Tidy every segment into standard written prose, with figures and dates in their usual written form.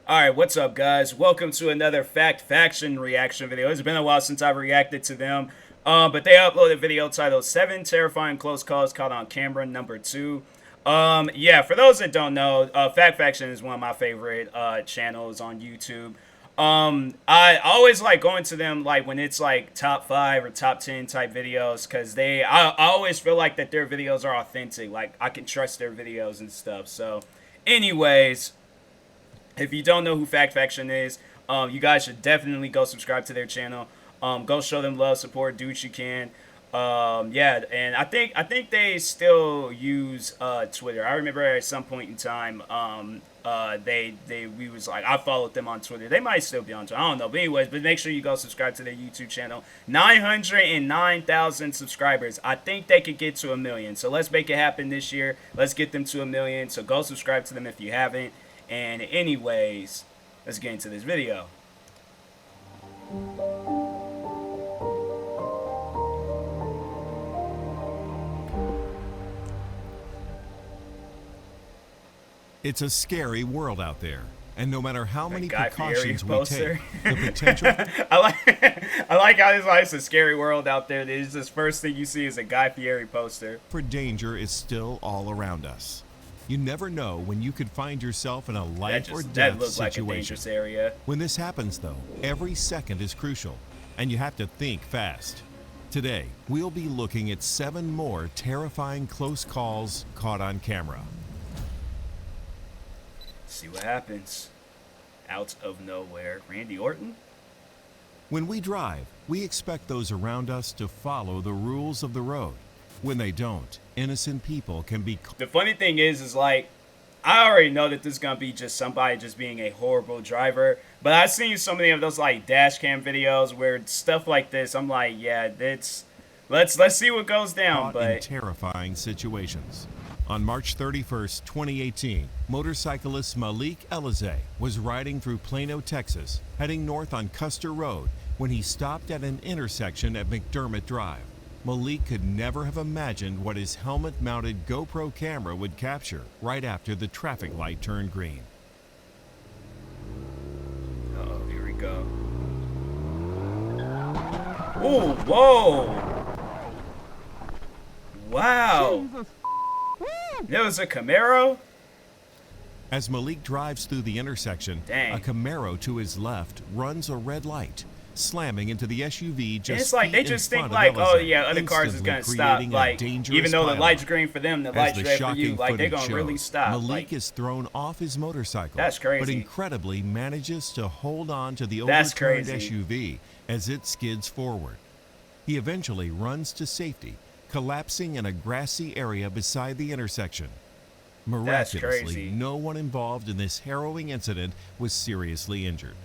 Alright, what's up guys? Welcome to another Faction reaction video. It's been a while since I've reacted to them. But they uploaded a video titled 7 Terrifying Close Calls Caught on Camera number 2. Yeah, for those that don't know, Faction is one of my favorite channels on YouTube. I always like going to them like when it's like top 5 or top 10 type videos, because I always feel like that their videos are authentic. Like I can trust their videos and stuff. So anyways, if you don't know who Faction is, you guys should definitely go subscribe to their channel. Go show them love, support, do what you can. Yeah, and I think they still use Twitter. I remember at some point in time, we was like, I followed them on Twitter. They might still be on Twitter. I don't know. But anyways, but make sure you go subscribe to their YouTube channel. 909,000 subscribers. I think they could get to 1 million. So let's make it happen this year. Let's get them to 1 million. So go subscribe to them if you haven't. And anyways, let's get into this video. It's a scary world out there, and no matter how many precautions we poster. take, the potential... I like how it's a scary world out there. There's this first thing you see is a Guy Fieri poster. ...for danger is still all around us. You never know when you could find yourself in a life or death situation. Like a dangerous area. When this happens, though, every second is crucial, and you have to think fast. Today, we'll be looking at 7 more terrifying close calls caught on camera. See what happens. Out of nowhere. Randy Orton? When we drive, we expect those around us to follow the rules of the road. When they don't, innocent people can be... The funny thing is like, I already know that this is going to be just somebody just being a horrible driver. But I've seen so many of those like dash cam videos where stuff like this, I'm like, yeah, it's... Let's see what goes down. But in terrifying situations. On March 31st, 2018, motorcyclist Malik Elizé was riding through Plano, Texas, heading north on Custer Road when he stopped at an intersection at McDermott Drive. Malik could never have imagined what his helmet-mounted GoPro camera would capture right after the traffic light turned green. Uh-oh, here we go. Oh, whoa! Wow! There was a Camaro? As Malik drives through the intersection, Dang. A Camaro to his left runs a red light, slamming into the SUV just it's like they just think like, oh yeah, other cars is gonna stop. Like even though the light's green for them, the light's red for you. Like they're gonna really stop. Malik is thrown off his motorcycle. That's crazy. But incredibly manages to hold on to the overturned SUV as it skids forward. He eventually runs to safety, collapsing in a grassy area beside the intersection. Miraculously, no one involved in this harrowing incident was seriously injured.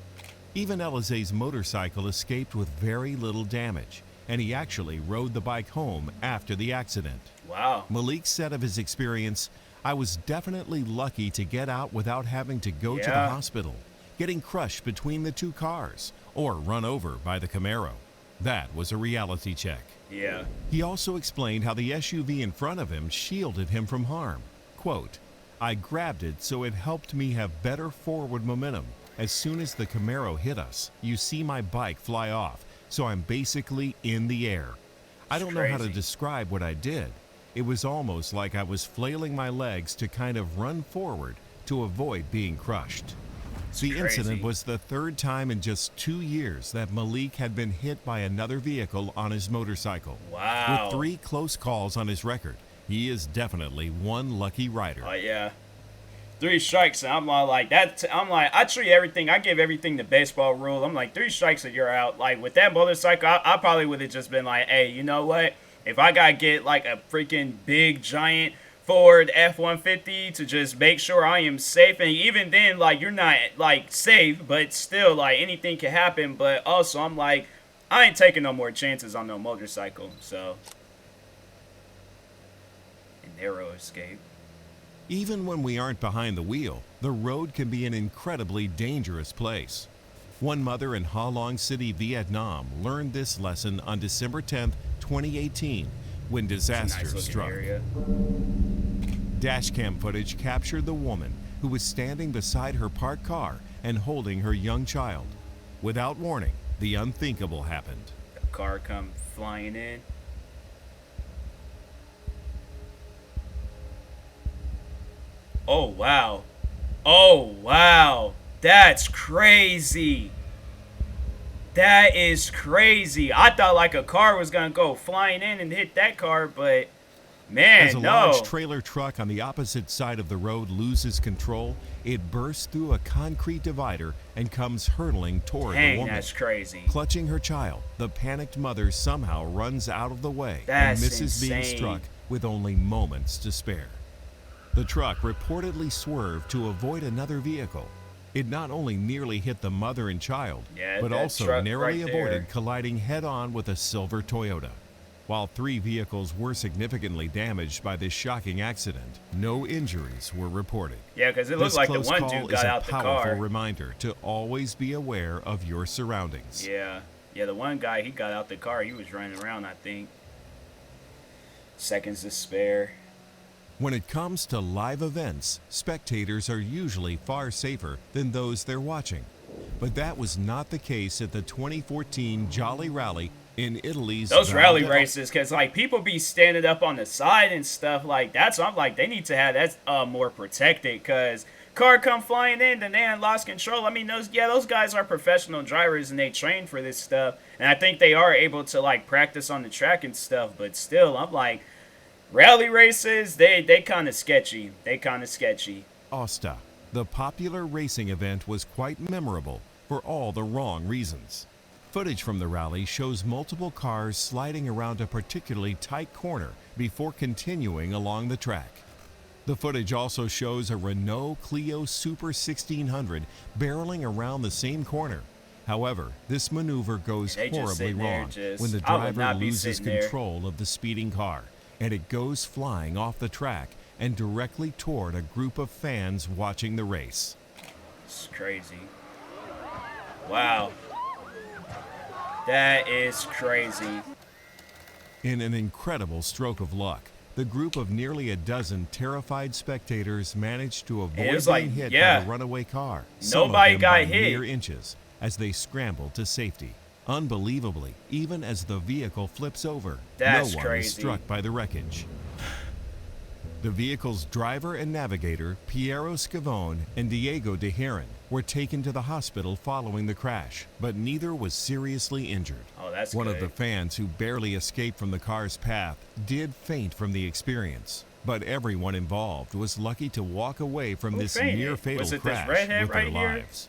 Even Elizé's motorcycle escaped with very little damage, and he actually rode the bike home after the accident. Wow. Malik said of his experience, "I was definitely lucky to get out without having to go to the hospital, getting crushed between the 2 cars, or run over by the Camaro. That was a reality check." Yeah. He also explained how the SUV in front of him shielded him from harm. Quote, "I grabbed it so it helped me have better forward momentum. As soon as the Camaro hit us, you see my bike fly off, so I'm basically in the air. I don't know how to describe what I did. It was almost like I was flailing my legs to kind of run forward to avoid being crushed." The incident was the 3rd time in just 2 years that Malik had been hit by another vehicle on his motorcycle. Wow. With 3 close calls on his record, he is definitely one lucky rider. Oh yeah. 3 strikes, and I'm like that. I'm like, I treat everything. I give everything the baseball rule. I'm like 3 strikes and you're out. Like with that motorcycle, I probably would have just been like, hey, you know what? If I gotta get like a freaking big giant Ford F-150 to just make sure I am safe, and even then, like you're not like safe, but still, like anything can happen. But also, I'm like, I ain't taking no more chances on no motorcycle. So, a narrow escape. Even when we aren't behind the wheel, the road can be an incredibly dangerous place. One mother in Ha Long City, Vietnam learned this lesson on December 10th, 2018, when disaster struck. Dashcam footage captured the woman who was standing beside her parked car and holding her young child. Without warning, the unthinkable happened. The car come flying in. Oh, wow. Oh, wow. That's crazy. That is crazy. I thought like a car was going to go flying in and hit that car, but man, As a large trailer truck on the opposite side of the road loses control, it bursts through a concrete divider and comes hurtling toward the woman. That's crazy. Clutching her child, the panicked mother somehow runs out of the way That's and misses insane. being struck with only moments to spare. The truck reportedly swerved to avoid another vehicle. It not only nearly hit the mother and child, but also narrowly avoided colliding head-on with a silver Toyota. While 3 vehicles were significantly damaged by this shocking accident, no injuries were reported. Yeah, because it looked like the one dude got out the car. This powerful reminder to always be aware of your surroundings. Yeah, the one guy, he got out the car. He was running around, I think. Seconds to spare. When it comes to live events, spectators are usually far safer than those they're watching. But that was not the case at the 2014 Jolly Rally in Italy's... Those rally races, because like people be standing up on the side and stuff like that. So I'm like, they need to have that more protected, because car come flying in and they lost control. I mean, those guys are professional drivers and they train for this stuff. And I think they are able to like practice on the track and stuff. But still, I'm like, rally races, they kind of sketchy. Aosta, the popular racing event, was quite memorable for all the wrong reasons. Footage from the rally shows multiple cars sliding around a particularly tight corner before continuing along the track. The footage also shows a Renault Clio Super 1600 barreling around the same corner. However, this maneuver goes horribly wrong when the driver loses control of the speeding car, and it goes flying off the track and directly toward a group of fans watching the race. It's crazy. Wow. That is crazy. In an incredible stroke of luck, the group of nearly a dozen terrified spectators managed to avoid being hit by the runaway car. Nobody got hit. Mere inches as they scrambled to safety. Unbelievably, even as the vehicle flips over, no one was struck by the wreckage. The vehicle's driver and navigator, Piero Scavone and Diego De Heron, were taken to the hospital following the crash, but neither was seriously injured. Oh, that's One of the fans who barely escaped from the car's path did faint from the experience, but everyone involved was lucky to walk away from this near-fatal crash with their lives.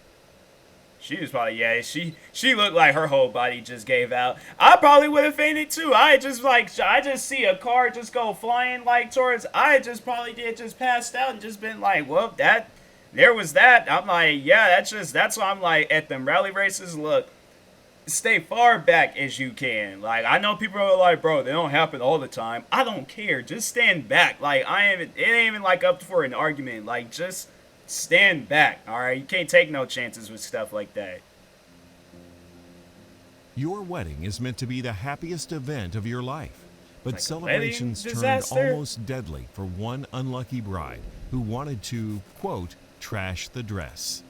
She was probably, she looked like her whole body just gave out. I probably would have fainted too. I just see a car just go flying like towards, I just probably just passed out and just been like, well, there was that. I'm like, yeah, that's why I'm like, at them rally races, look, stay far back as you can. Like, I know people are like, bro, they don't happen all the time. I don't care. Just stand back. Like, it ain't even like up for an argument. Like, just stand back, all right? You can't take no chances with stuff like that. Your wedding is meant to be the happiest event of your life, but celebrations turned almost deadly for one unlucky bride who wanted to, quote, trash the dress.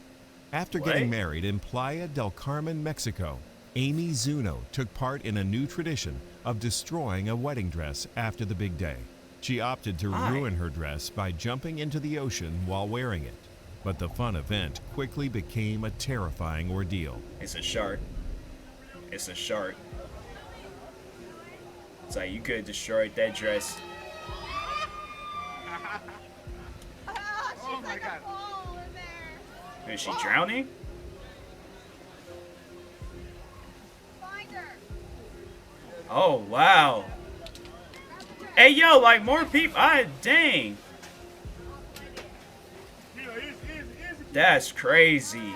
After getting married in Playa del Carmen, Mexico, Amy Zuno took part in a new tradition of destroying a wedding dress after the big day. She opted to ruin her dress by jumping into the ocean while wearing it. But the fun event quickly became a terrifying ordeal. It's a shark. It's like you could have destroyed that dress. Oh my God. Is she drowning? Find her. Oh, wow. Hey, yo, like more people. Dang. That's crazy.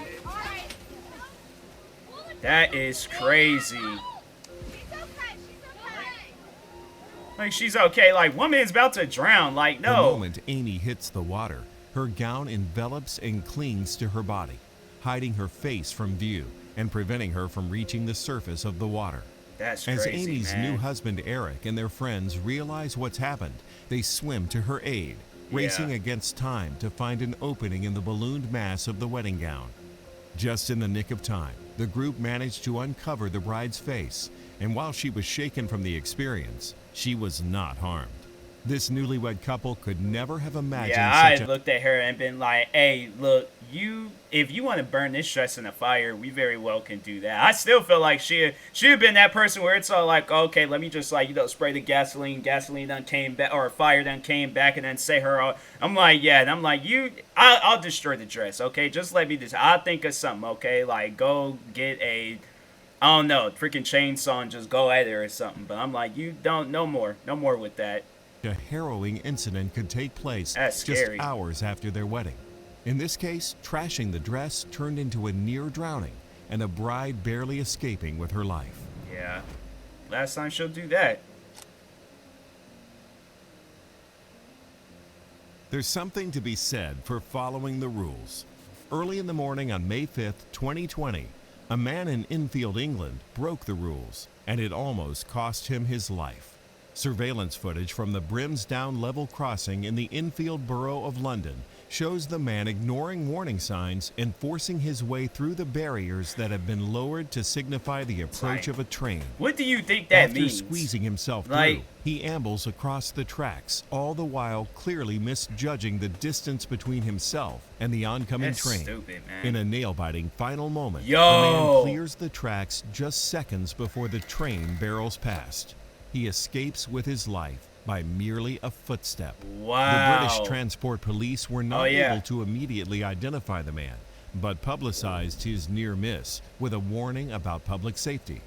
That is crazy. Like, she's okay. Like, woman's about to drown. Like, no. The moment Amy hits the water, her gown envelops and clings to her body, hiding her face from view and preventing her from reaching the surface of the water. That's As crazy, Amy's new husband Eric and their friends realize what's happened, they swim to her aid, racing against time to find an opening in the ballooned mass of the wedding gown. Just in the nick of time, the group managed to uncover the bride's face, and while she was shaken from the experience, she was not harmed. This newlywed couple could never have imagined Yeah, I such a looked at her and been like, hey, look, if you want to burn this dress in a fire, we very well can do that. I still feel like she'd have been that person where it's all like, okay, let me just like, spray the gasoline done came back, or fire done came back, and then say her all. I'm like, yeah, and I'm like, I'll destroy the dress, okay? Just let me I'll think of something, okay? Like, go get I don't know, freaking chainsaw and just go at her or something. But I'm like, no more with that. harrowing incident could take place That's just scary. hours after their wedding. In this case, trashing the dress turned into a near drowning and a bride barely escaping with her life. Yeah, last time she'll do that. There's something to be said for following the rules. Early in the morning on May 5th, 2020, a man in Enfield, England broke the rules, and it almost cost him his life. Surveillance footage from the Brimsdown level crossing in the Enfield borough of London shows the man ignoring warning signs and forcing his way through the barriers that have been lowered to signify the approach of a train. What do you think that After means? squeezing himself Like- through, he ambles across the tracks, all the while clearly misjudging the distance between himself and the oncoming That's train. stupid, man. In a nail-biting final moment, the Yo! man clears the tracks just seconds before the train barrels past. He escapes with his life by merely a footstep. Wow. The British Transport Police were not Oh, yeah. able to immediately identify the man, but publicized his near miss with a warning about public safety.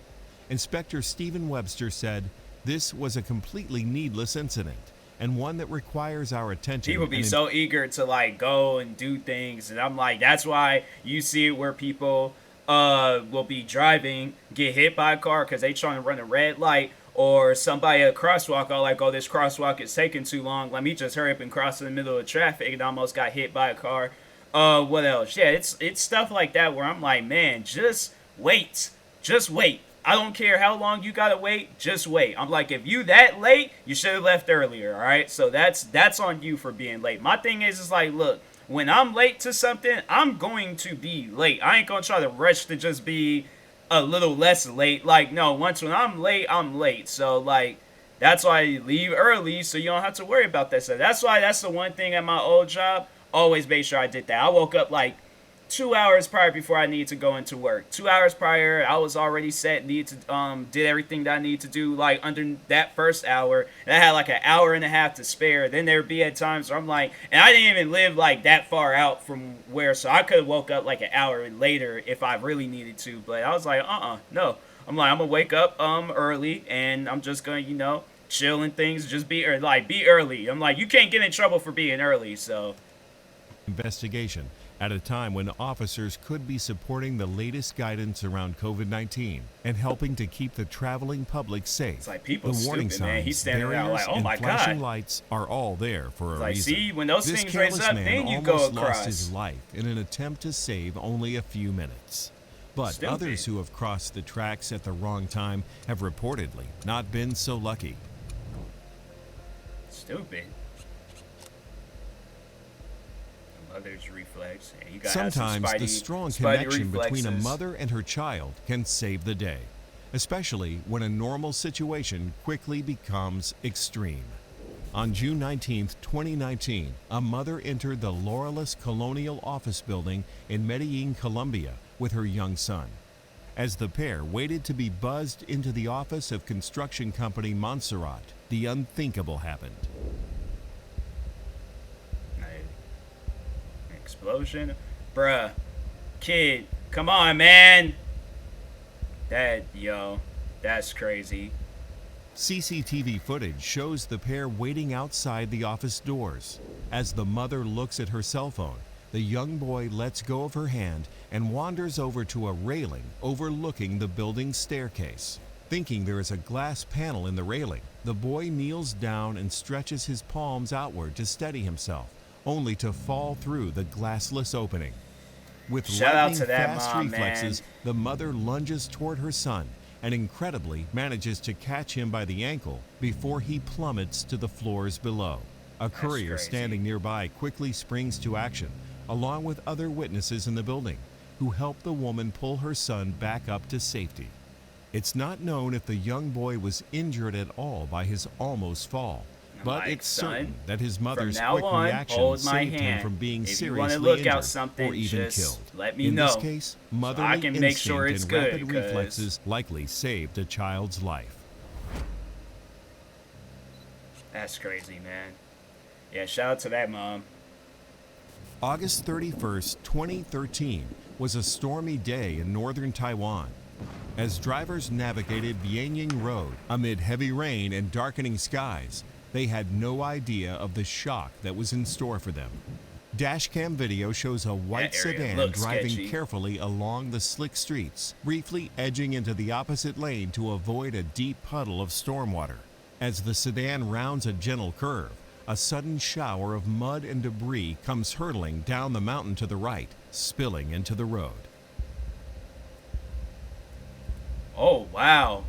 Inspector Stephen Webster said, "This was a completely needless incident and one that requires our attention." People be and so eager to like go and do things, and I'm like, that's why you see it where people will be driving, get hit by a car because they trying to run a red light, or somebody at a crosswalk are like, oh, this crosswalk is taking too long, let me just hurry up and cross in the middle of traffic, and almost got hit by a car. What else? Yeah, it's stuff like that where I'm like, man, just wait. I don't care how long you gotta wait, just wait. I'm like, if you that late, you should have left earlier, alright? So that's on you for being late. My thing is like, look, when I'm late to something, I'm going to be late. I ain't gonna try to rush to just be a little less late. Like, no, when I'm late, I'm late. So, like, that's why you leave early so you don't have to worry about that stuff. That's why that's the one thing at my old job. Always made sure I did that. I woke up like 2 hours prior before I needed to go into work. 2 hours prior, I was already set, did everything that I need to do, like, under that first hour, and I had like an hour and a half to spare. Then there'd be at times where I'm like, and I didn't even live like that far out from where, so I could have woke up like an hour later if I really needed to, but I was like, no. I'm like, I'm gonna wake up early, and I'm just gonna, chill and things, just be early. I'm like, you can't get in trouble for being early, so. investigation at a time when officers could be supporting the latest guidance around COVID-19 and helping to keep the traveling public safe. It's like, people the warning stupid, man. signs, He's standing there barriers, like, oh and my flashing God. lights are all there for a Like, reason. see, when those This things raise careless up, man then you go almost lost across. his life in an attempt to save only a few minutes. But Stupid. others who have crossed the tracks at the wrong time have reportedly not been so lucky. Stupid. Mother's reflex. Yeah, you gotta have some Sometimes the Spidey- strong Spidey connection between a reflexes. mother and her child can save the day, especially when a normal situation quickly becomes extreme. On June 19, 2019, a mother entered the Laurelus Colonial Office Building in Medellin, Colombia, with her young son. As the pair waited to be buzzed into the office of construction company Montserrat, the unthinkable happened. Explosion. Bruh. Kid. Come on, man. That's crazy. CCTV footage shows the pair waiting outside the office doors. As the mother looks at her cell phone, the young boy lets go of her hand and wanders over to a railing overlooking the building's staircase. Thinking there is a glass panel in the railing, the boy kneels down and stretches his palms outward to steady himself, only to fall through the glassless opening. With Shout out to lightning that fast mom, reflexes, man. the mother lunges toward her son and incredibly manages to catch him by the ankle before he plummets to the floors below. A courier crazy. standing nearby quickly springs to action, along with other witnesses in the building, who helped the woman pull her son back up to safety. It's not known if the young boy was injured at all by his almost fall, but it's certain that his mother's quick reaction saved him from being seriously injured or even killed. Let me In know this case, motherly can make sure instinct it's and good, rapid reflexes likely saved a child's life. That's crazy, man. Yeah, shout out to that mom. August 31st, 2013 was a stormy day in northern Taiwan. As drivers navigated Bianying Road amid heavy rain and darkening skies, they had no idea of the shock that was in store for them. Dashcam video shows a white sedan driving carefully along the slick streets, briefly edging into the opposite lane to avoid a deep puddle of stormwater. As the sedan rounds a gentle curve, a sudden shower of mud and debris comes hurtling down the mountain to the right, spilling into the road. Oh, wow.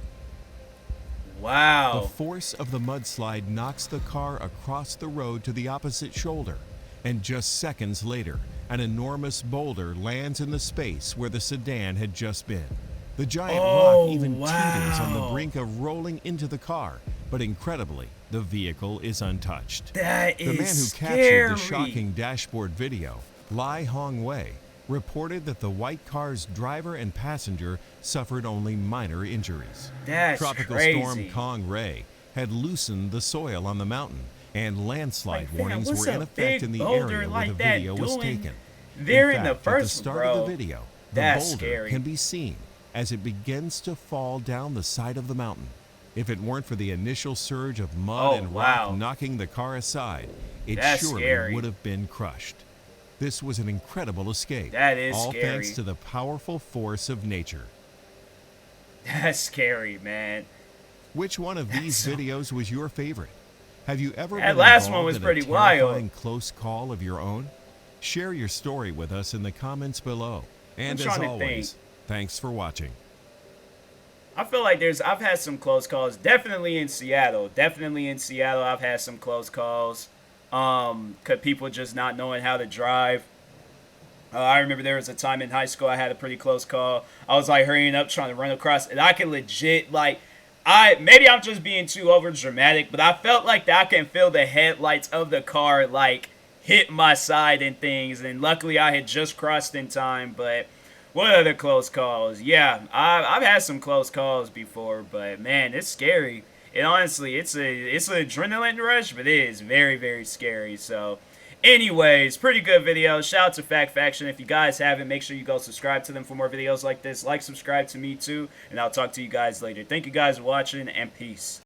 Wow. The force of the mudslide knocks the car across the road to the opposite shoulder, and just seconds later, an enormous boulder lands in the space where the sedan had just been. The giant rock even teeters on the brink of rolling into the car, but incredibly, the vehicle is untouched. That is The man who captured the shocking dashboard video, Lai Hongwei, reported that the white car's driver and passenger suffered only minor injuries. That's Tropical crazy. storm Kong Ray had loosened the soil on the mountain, and landslide Like, warnings what's were in a effect big in the boulder area like where the that video was doing taken. there in fact, the at the first, start bro? of the video, the That's boulder scary. can be seen as it begins to fall down the side of the mountain. If it weren't for the initial surge of mud and rock knocking the car aside, it surely would have been crushed. This was an incredible escape. That is all scary. thanks to the powerful force of nature. That's scary, man. Which one of these videos was your favorite? Have you ever That been last one involved was in pretty a terrifying wild. close call of your own? Share your story with us in the comments below. And as trying to always, thanks for watching. I feel like I've had some close calls. Definitely in Seattle. I've had some close calls. Cause people just not knowing how to drive. I remember there was a time in high school I had a pretty close call. I was like hurrying up trying to run across, and I can legit maybe I'm just being too over dramatic, but I felt like I can feel the headlights of the car like hit my side and things, and luckily I had just crossed in time. But what other close calls? Yeah, I've had some close calls before, but man, it's scary. And honestly, it's an adrenaline rush, but it is very, very scary. So anyways, pretty good video. Shout out to Fact Faction. If you guys haven't, make sure you go subscribe to them for more videos like this. Like, subscribe to me too, and I'll talk to you guys later. Thank you guys for watching, and peace.